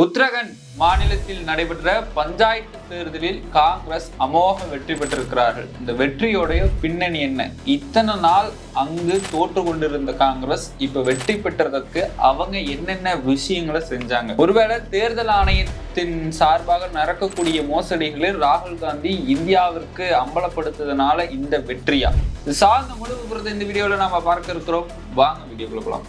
உத்தரகண்ட் மாநிலத்தில் நடைபெற்ற பஞ்சாயத்து தேர்தலில் காங்கிரஸ் அமோக வெற்றி பெற்றிருக்கிறார்கள். இந்த வெற்றியோடைய பின்னணி என்ன? இத்தனை நாள் அங்கு தோற்று கொண்டிருந்த காங்கிரஸ் இப்ப வெற்றி பெற்றதற்கு அவங்க என்னென்ன விஷயங்களை செஞ்சாங்க? ஒருவேளை தேர்தல் ஆணையத்தின் சார்பாக நடக்கக்கூடிய மோசடிகளை ராகுல் காந்தி இந்தியாவிற்கு அம்பலப்படுத்துவதனால இந்த வெற்றியா? இது சார்ந்த முழு விவரத்தை இந்த வீடியோல நாம பார்க்க இருக்கிறோம். வாங்க வீடியோக்குள்ள போலாம்.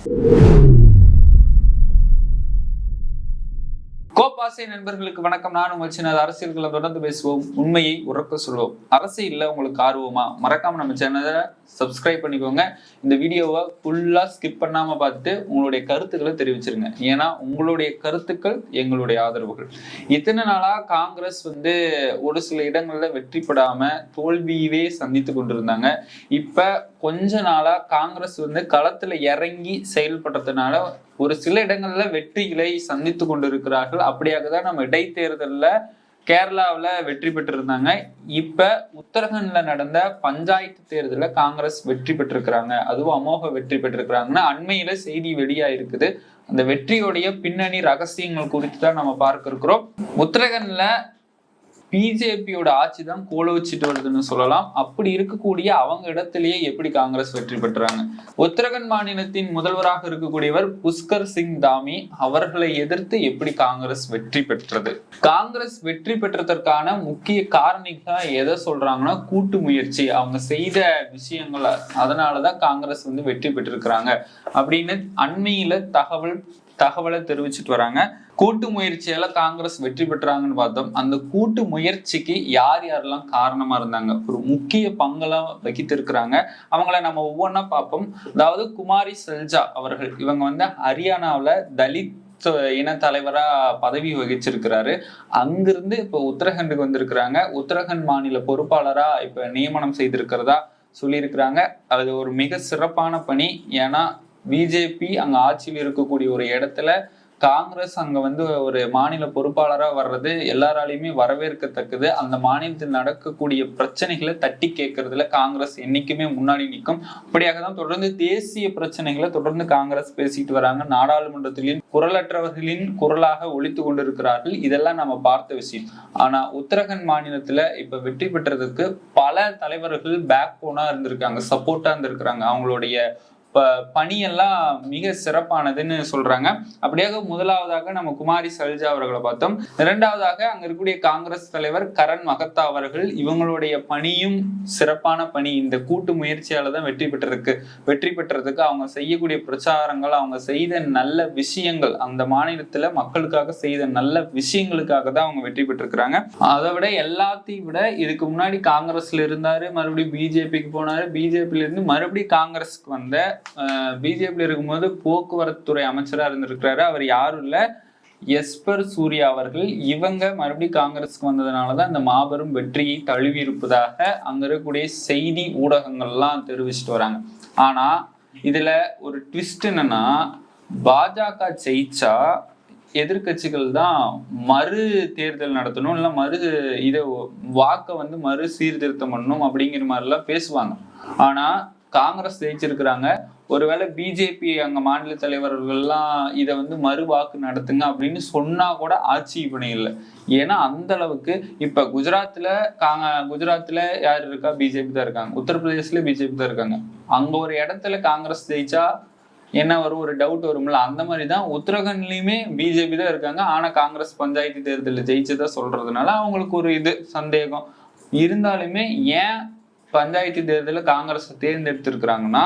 கோபாசை நண்பர்களுக்கு வணக்கம். நான் உங்கள் சின்ன அரசியல்களை தொடர்ந்து பேசுவோம், உண்மையை உறக்க சொல்வோம். அரசியல்ல உங்களுக்கு ஆர்வமா? மறக்காம நம்ம சேனலை சப்ஸ்கிரைப் பண்ணிக்கோங்க. இந்த வீடியோவை ஃபுல்லா ஸ்கிப் பண்ணாம பார்த்துட்டு உங்களுடைய கருத்துக்களை தெரிவிச்சிருங்க. ஏன்னா உங்களுடைய கருத்துக்கள் எங்களுடைய ஆதரவுகள். இத்தனை நாளா காங்கிரஸ் ஒரு சில இடங்கள்ல வெற்றி பெறாம தோல்வியவே சந்தித்து கொண்டிருந்தாங்க. இப்ப கொஞ்ச நாளா காங்கிரஸ் களத்துல இறங்கி செயல்படுறதுனால ஒரு சில இடங்கள்ல வெற்றிகளை சந்தித்து கொண்டிருக்கிறார்கள். அப்படியாக தான் நம்ம இடைத்தேர்தல்ல கேரளாவில் வெற்றி பெற்றிருந்தாங்க. இப்ப உத்தரகண்ட்ல நடந்த பஞ்சாயத்து தேர்தல காங்கிரஸ் வெற்றி பெற்றிருக்கிறாங்க. அதுவும் அமோக வெற்றி பெற்றிருக்கிறாங்கன்னா அண்மையில செய்தி வெளியா இருக்குது. அந்த வெற்றியோடைய பின்னணி ரகசியங்கள் குறித்து தான் நம்ம பார்க்க இருக்கிறோம். உத்தரகண்ட்ல பிஜேபியோட ஆட்சி தான் கோல வச்சுட்டு வருதுன்னு சொல்லலாம். அப்படி இருக்கக்கூடிய அவங்க இடத்திலேயே எப்படி காங்கிரஸ் வெற்றி பெற்றாங்க? உத்தரகண்ட் மாநிலத்தின் முதல்வராக இருக்கக்கூடியவர் புஷ்கர் சிங் தாமி அவர்களை எதிர்த்து எப்படி காங்கிரஸ் வெற்றி பெற்றது? காங்கிரஸ் வெற்றி பெற்றதற்கான முக்கிய காரணிகளா எதை சொல்றாங்கன்னா கூட்டு முயற்சி. அவங்க செய்த விஷயங்கள், அதனாலதான் காங்கிரஸ் வெற்றி பெற்றிருக்கிறாங்க அப்படின்னு அண்மையில தகவலை தெரிவிச்சுட்டு வராங்க. கூட்டு முயற்சியால காங்கிரஸ் வெற்றி பெற்றாங்கன்னு பார்த்தோம். அந்த கூட்டு முயற்சிக்கு யார் யாரெல்லாம் காரணமா இருந்தாங்க, ஒரு முக்கிய பங்கெல்லாம் வகித்து இருக்கிறாங்க. அவங்கள நம்ம ஒவ்வொன்றா பார்ப்போம். அதாவது குமாரி செல்ஜா அவர்கள், இவங்க ஹரியானாவில் தலித் இன தலைவரா பதவி வகிச்சிருக்கிறாரு. அங்கிருந்து இப்ப உத்தரகண்டுக்கு வந்திருக்கிறாங்க. உத்தரகண்ட் மாநில பொறுப்பாளரா இப்ப நியமனம் செய்திருக்கிறதா சொல்லியிருக்கிறாங்க. அது ஒரு மிக சிறப்பான பணி. ஏன்னா பிஜேபி அங்க ஆட்சியில் இருக்கக்கூடிய ஒரு இடத்துல காங்கிரஸ் அங்க ஒரு மாநில பொறுப்பாளரா வர்றது எல்லாராலையுமே வரவேற்கத்தக்கது. அந்த மாநிலத்தில் நடக்கக்கூடிய பிரச்சனைகளை தட்டி கேட்கறதுல காங்கிரஸ் என்னைக்குமே முன்னாடி நிற்கும். அப்படியாக தான் தொடர்ந்து தேசிய பிரச்சனைகளை தொடர்ந்து காங்கிரஸ் பேசிட்டு வராங்க. நாடாளுமன்றத்திலும் குரலற்றவர்களின் குரலாக ஒலித்து கொண்டிருக்கிறார்கள். இதெல்லாம் நம்ம பார்த்த விஷயம். ஆனா உத்தரகண்ட் மாநிலத்துல இப்ப வெற்றி பெற்றதுக்கு பல தலைவர்கள் பேக் போனா இருந்திருக்காங்க, சப்போர்ட்டா இருந்திருக்கிறாங்க. அவங்களுடைய பணியெல்லாம் மிக சிறப்பானதுன்னு சொல்றாங்க. அப்படியாக முதலாவதாக நம்ம குமாரி சல்ஜா அவர்களை பார்த்தோம். இரண்டாவதாக அங்க இருக்கக்கூடிய காங்கிரஸ் தலைவர் கரண் மகத்தா அவர்கள், இவங்களுடைய பணியும் சிறப்பான பணி. இந்த கூட்டு முயற்சியால தான் வெற்றி பெற்றதுக்கு அவங்க செய்யக்கூடிய பிரச்சாரங்கள், அவங்க செய்த நல்ல விஷயங்கள், அந்த மாநிலத்துல மக்களுக்காக செய்த நல்ல விஷயங்களுக்காக தான் அவங்க வெற்றி பெற்றிருக்கிறாங்க. அதை விட எல்லாத்தையும் விட இதுக்கு முன்னாடி காங்கிரஸ்ல இருந்தாரு, மறுபடியும் பிஜேபிக்கு போனாரு, பிஜேபியில இருந்து மறுபடியும் காங்கிரஸ்க்கு வந்த பிஜேபியில் இருக்கும்போது போக்குவரத்து துறை அமைச்சரா இருந்திருக்கிறாரு. அவர் யாரும் இல்ல, எஸ்பர் சூர்யா அவர்கள். இவங்க மறுபடியும் காங்கிரஸ்க்கு வந்ததுனாலதான் இந்த மாபெரும் வெற்றியை தழுவி இருப்பதாக அங்க இருக்கக்கூடிய செய்தி ஊடகங்கள்லாம் தெரிவிச்சுட்டு வராங்க. ஆனா இதுல ஒரு ட்விஸ்ட் என்னன்னா, பாஜக ஜெயிச்சா எதிர்கட்சிகள் தான் மறு தேர்தல் நடத்தணும், இல்ல வாக்க மறு சீர்திருத்தம் பண்ணணும் அப்படிங்கிற மாதிரி எல்லாம் பேசுவாங்க. ஆனா காங்கிரஸ் ஜெயிச்சிருக்கிறாங்க. ஒருவேளை பிஜேபி அங்க மாநில தலைவர்கள்லாம் இதை மறு வாக்கு நடத்துங்க அப்படின்னு சொன்னா கூட ஆட்சேபனை இல்லை. ஏன்னா அந்த அளவுக்கு இப்ப குஜராத்ல யாரு இருக்கா? பிஜேபி தான் இருக்காங்க. உத்தரப்பிரதேசல பிஜேபி தான் இருக்காங்க. அங்க ஒரு இடத்துல காங்கிரஸ் ஜெயிச்சா என்ன வரும், ஒரு டவுட் வரும்ல. அந்த மாதிரிதான் உத்தரகண்ட்லயுமே பிஜேபி தான் இருக்காங்க. ஆனா காங்கிரஸ் பஞ்சாயத்து தேர்தலில் ஜெயிச்சதா சொல்றதுனால அவங்களுக்கு ஒரு சந்தேகம் இருந்தாலுமே, ஏன் பஞ்சாயத்து தேர்தலில் காங்கிரஸ் தேர்ந்தெடுத்திருக்கிறாங்கன்னா,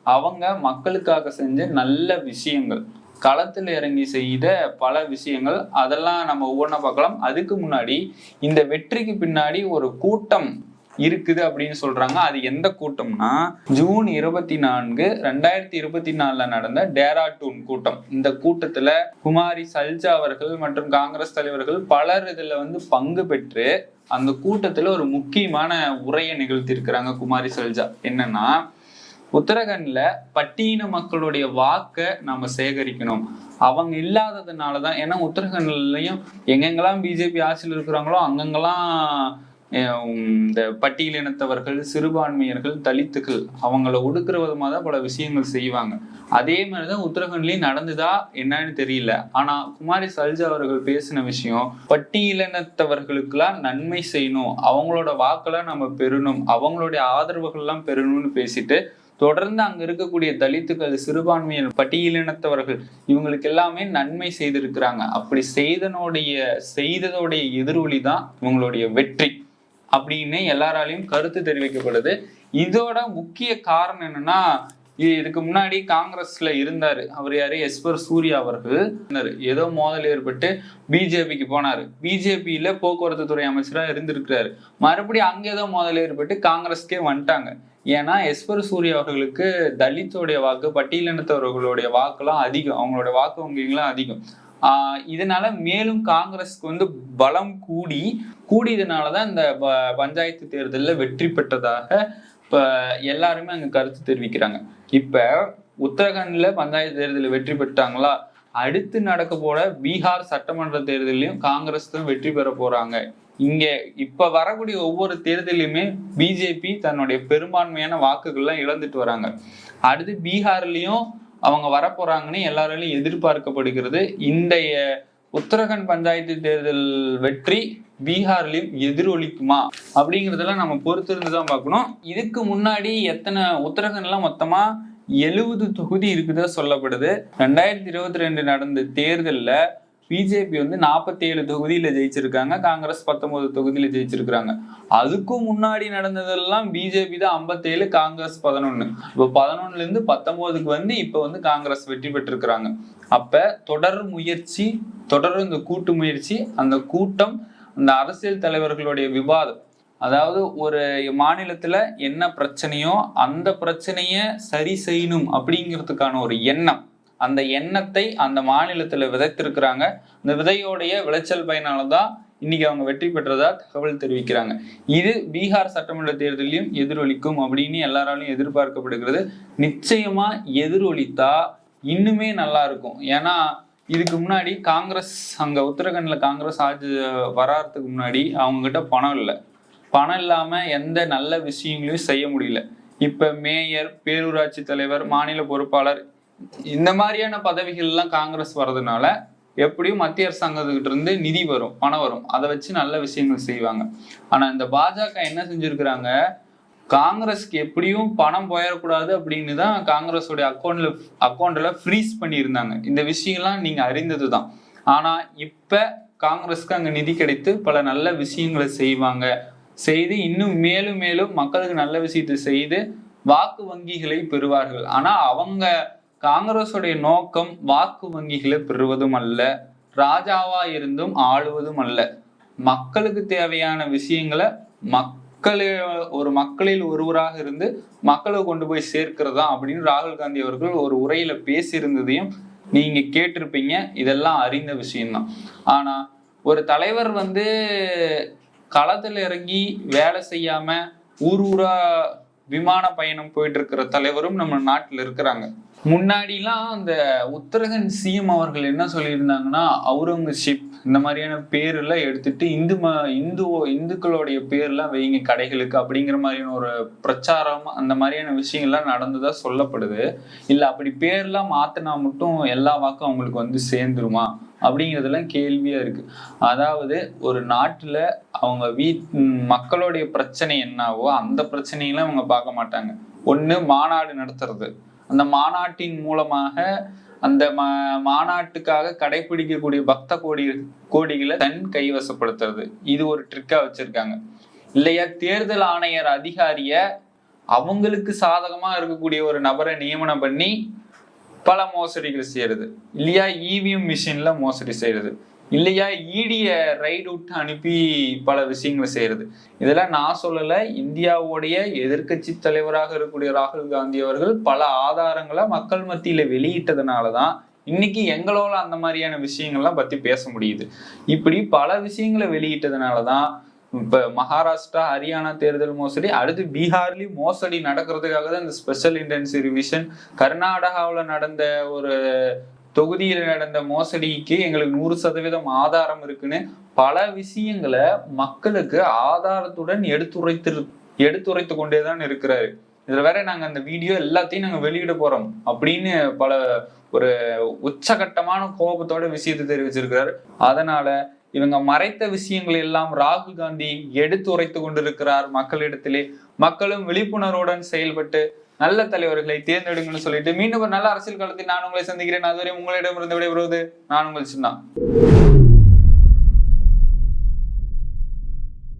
அவங்க மக்களுக்காக செஞ்ச நல்ல விஷயங்கள், களத்தில் இறங்கி செய்த பல விஷயங்கள், அதெல்லாம் நம்ம ஒவ்வொன்றா பார்க்கலாம். அதுக்கு முன்னாடி இந்த வெற்றிக்கு பின்னாடி ஒரு கூட்டம் இருக்குது அப்படின்னு சொல்றாங்க. அது எந்த கூட்டம்னா, ஜூன் 24, 2024 நடந்த டேராடூன் கூட்டம். இந்த கூட்டத்துல குமாரி சல்ஜா அவர்கள் மற்றும் காங்கிரஸ் தலைவர்கள் பலர் இதுல பங்கு பெற்று அந்த கூட்டத்துல ஒரு முக்கியமான உரையை நிகழ்த்தி இருக்கிறாங்க குமாரி சல்ஜா. என்னன்னா, உத்தரகண்ட்ல பட்டியல மக்களுடைய வாக்க நம்ம சேகரிக்கணும். அவங்க இல்லாததுனாலதான், ஏன்னா உத்தரகண்ட்லயும் எங்கெங்கெல்லாம் பிஜேபி ஆட்சியில் இருக்கிறாங்களோ அங்கங்கெல்லாம் இந்த பட்டியலினத்தவர்கள், சிறுபான்மையர்கள், தலித்துகள் அவங்கள ஒடுக்குற விதமாக தான் பல விஷயங்கள் செய்வாங்க. அதே மாதிரிதான் உத்தரகண்ட்லயும் நடந்துதா என்னன்னு தெரியல. ஆனா குமாரி சல்ஜா அவர்கள் பேசின விஷயம், பட்டியலினத்தவர்களுக்கெல்லாம் நன்மை செய்யணும், அவங்களோட வாக்கெல்லாம் நம்ம பெறணும், அவங்களுடைய ஆதரவுகள் எல்லாம் பெறணும்னு பேசிட்டு தொடர்ந்து அங்க இருக்கக்கூடிய தலித்துகள், சிறுபான்மையினர், பட்டியலினத்தவர்கள் இவங்களுக்கு எல்லாமே நன்மை செய்திருக்கிறாங்க. அப்படி செய்ததோடைய எதிரொலி தான் இவங்களுடைய வெற்றி அப்படின்னு எல்லாராலையும் கருத்து தெரிவிக்கப்படுது. இதோட முக்கிய காரணம் என்னன்னா, இதுக்கு முன்னாடி காங்கிரஸ்ல இருந்தாரு, அவர் யாரு, எஸ்வர் சூர்யா அவர்கள். ஏதோ மோதல் ஏற்பட்டு பிஜேபிக்கு போனாரு, பிஜேபியில போக்குவரத்து துறை அமைச்சரா இருந்திருக்கிறாரு. மறுபடியும் அங்க ஏதோ மோதல் ஏற்பட்டு காங்கிரஸ்க்கே வந்துட்டாங்க. ஏன்னா எஸ்வர் சூர்யா அவர்களுக்கு தலித்தோடைய வாக்கு, பட்டியலினத்தவர்களுடைய வாக்குலாம் அதிகம், அவங்களோட வாக்கு வங்கிகள்லாம் அதிகம். இதனால மேலும் காங்கிரஸ்க்கு பலம் கூடியதுனாலதான் இந்த பஞ்சாயத்து தேர்தலில் வெற்றி பெற்றதாக இப்ப எல்லாருமே அங்க கருத்து தெரிவிக்கிறாங்க. இப்ப உத்தரகாண்ட்ல பஞ்சாயத்து தேர்தலில் வெற்றி பெற்றாங்களா, அடுத்து நடக்க போற பீகார் சட்டமன்ற தேர்தலையும் காங்கிரஸ் தான் வெற்றி பெற போறாங்க. இங்க இப்ப வரக்கூடிய ஒவ்வொரு தேர்தலையுமே பிஜேபி தன்னுடைய பெரும்பான்மையான வாக்குகள்லாம் இழந்துட்டு வராங்க. அடுத்து பீகார்லயும் அவங்க வரப்போறாங்கன்னு எல்லாராலையும் எதிர்பார்க்கப்படுகிறது. இந்த உத்தரகாண்ட் பஞ்சாயத்து தேர்தல் வெற்றி பீகார்லயும் எதிரொலிக்குமா அப்படிங்கறதெல்லாம் நம்ம பொறுத்திருந்துதான் பார்க்கணும். இதுக்கு முன்னாடி உத்தரகாண்ட்லாம் மொத்தமா 70 தொகுதி இருக்குதா சொல்லப்படுது. 2022 நடந்த தேர்தல்ல பிஜேபி 47 தொகுதியில ஜெயிச்சிருக்காங்க, காங்கிரஸ் 19 தொகுதியில ஜெயிச்சிருக்காங்க. அதுக்கும் முன்னாடி நடந்ததெல்லாம் பிஜேபி தான் 57, காங்கிரஸ் 11. இப்போ 11ல இருந்து 19க்கு இப்ப காங்கிரஸ் வெற்றி பெற்றிருக்கிறாங்க. அப்ப தொடர் இந்த கூட்டு முயற்சி, அந்த கூட்டம், அந்த அரசியல் தலைவர்களுடைய விவாதம், அதாவது ஒரு மாநிலத்துல என்ன பிரச்சனையோ அந்த பிரச்சனைய சரி செய்யணும் அப்படிங்கிறதுக்கான ஒரு எண்ணம், அந்த எண்ணத்தை அந்த மாநிலத்துல விதைத்திருக்கிறாங்க. அந்த விதையோடைய விளைச்சல் பயனாலதான் இன்னைக்கு அவங்க வெற்றி பெற்றதா தகவல் தெரிவிக்கிறாங்க. இது பீகார் சட்டமன்ற தேர்தலையும் எதிரொலிக்கும் அப்படின்னு எல்லாராலையும் எதிர்பார்க்கப்படுகிறது. நிச்சயமா எதிரொலித்தா இன்னுமே நல்லா இருக்கும். ஏன்னா இதுக்கு முன்னாடி காங்கிரஸ் அங்க உத்தரகாண்ட்ல காங்கிரஸ் ஆட்சி வராதுக்கு முன்னாடி அவங்க கிட்ட பணம் இல்லாம எந்த நல்ல விஷயங்களையும் செய்ய முடியல. இப்ப மேயர், பேரூராட்சி தலைவர், மாநில பொறுப்பாளர் இந்த மாதிரியான பதவிகள் எல்லாம் காங்கிரஸ் வர்றதுனால எப்படியும் மத்திய அரசாங்கத்துக்கிட்ட இருந்து நிதி வரும், பணம் வரும், அதை வச்சு நல்ல விஷயங்கள் செய்வாங்க. ஆனா இந்த பாஜக என்ன செஞ்சிருக்கிறாங்க, காங்கிரஸ்க்கு எப்படியும் பணம் போயிடக்கூடாது அப்படின்னு தான் காங்கிரஸோடைய அக்கௌண்ட்ல ஃப்ரீஸ் பண்ணியிருந்தாங்க. இந்த விஷயம்லாம் நீங்க அறிந்ததுதான். ஆனா இப்ப காங்கிரஸ்க்கு அங்க நிதி கிடைத்து பல நல்ல விஷயங்களை செய்து இன்னும் மேலும் மேலும் மக்களுக்கு நல்ல விஷயத்தை செய்து வாக்கு வங்கிகளை பெறுவார்கள். ஆனா அவங்க காங்கிரஸுடைய நோக்கம் வாக்கு வங்கிகளை பெறுவதும் அல்ல, ராஜாவா இருந்தும் ஆளுவதும் அல்ல. மக்களுக்கு தேவையான விஷயங்களை மக்களில் ஒருவராக இருந்து மக்களை கொண்டு போய் சேர்க்கிறதா அப்படின்னு ராகுல் காந்தி அவர்கள் ஒரு உரையில பேசியிருந்ததையும் நீங்க கேட்டிருப்பீங்க. இதெல்லாம் அறிந்த விஷயம்தான். ஆனா ஒரு தலைவர் களத்துல இறங்கி வேலை செய்யாம ஊரா விமான பயணம் போயிட்டு இருக்கிற தலைவரும் நம்ம நாட்டுல இருக்கிறாங்க. முன்னாடிலாம் அந்த உத்தரகண்ட் சிஎம் அவர்கள் என்ன சொல்லியிருந்தாங்கன்னா, அவுரங்கசீப் இந்த மாதிரியான பேரெல்லாம் எடுத்துட்டு இந்துக்களுடைய பேர்லாம் வைங்க கடைகளுக்கு அப்படிங்கிற மாதிரியான ஒரு பிரச்சாரம், அந்த மாதிரியான விஷயங்கள்லாம் நடந்ததா சொல்லப்படுது. இல்ல அப்படி பேர்லாம் மாத்தினா மட்டும் எல்லா வாக்கும் அவங்களுக்கு சேர்ந்துருமா அப்படிங்கிறதெல்லாம் கேள்வியா இருக்கு. அதாவது ஒரு நாட்டுல அவங்க மக்களுடைய பிரச்சனை என்னவோ அந்த பிரச்சனையெல்லாம் அவங்க பார்க்க மாட்டாங்க. ஒண்ணு மாநாடு நடத்துறது, அந்த மாநாட்டின் மூலமாக அந்த மாநாட்டுக்காக கடைபிடிக்கக்கூடிய பக்த கோடிகளை தன் கைவசப்படுத்துறது, இது ஒரு ட்ரிக்கா வச்சிருக்காங்க. இல்லையா தேர்தல் ஆணையர் அதிகாரிய அவங்களுக்கு சாதகமா இருக்கக்கூடிய ஒரு நபரை நியமனம் பண்ணி பல மோசடிகள் செய்யறது, இல்லையா இவிஎம் மிஷின்ல மோசடி செய்யறது, இல்லையா இடிய ரைட் விட்டு அனுப்பி பல விஷயங்களை செய்யறது. இதெல்லாம் நான் சொல்லல, இந்தியாவுடைய எதிர்கட்சி தலைவராக இருக்கக்கூடிய ராகுல் காந்தி அவர்கள் பல ஆதாரங்களை மக்கள் மத்தியில வெளியிட்டதுனாலதான் இன்னைக்கு எங்களோட அந்த மாதிரியான விஷயங்கள்லாம் பத்தி பேச முடியுது. இப்படி பல விஷயங்களை வெளியிட்டதுனாலதான் இப்ப மகாராஷ்டிரா, ஹரியானா தேர்தல் மோசடி, அடுத்து பீகார்லயும் மோசடி நடக்கிறதுக்காக தான் இந்த ஸ்பெஷல் இன்டென்சிவ் ரிவிஷன். கர்நாடகாவில் நடந்த ஒரு தொகுதியில் நடந்த மோசடிக்கு எங்களுக்கு 100% ஆதாரம் இருக்குன்னு பல விஷயங்களை மக்களுக்கு ஆதாரத்துடன் எடுத்துரைத்து கொண்டேதான் இருக்கிறாரு. இதுல வேற நாங்க அந்த வீடியோ எல்லாத்தையும் நாங்க வெளியிட போறோம் அப்படின்னு பல ஒரு உச்சகட்டமான கோபத்தோட விஷயத்தை தெரிவிச்சிருக்கிறாரு. அதனால இவங்க மறைத்த விஷயங்கள் எல்லாம் ராகுல் காந்தி எடுத்துரைத்து கொண்டிருக்கிறார் மக்களிடத்திலே. மக்களும் விழிப்புணர்வுடன் செயல்பட்டு நல்ல தலைவர்களை தேர்ந்தெடுங்கன்னு சொல்லிட்டு மீண்டும் ஒரு நல்ல அரசியல் காலத்தில் நான் உங்களை சந்திக்கிறேன். அதுவரை உங்களிடமிருந்து விடைபெறுவது நான் உங்கள் சின்னா.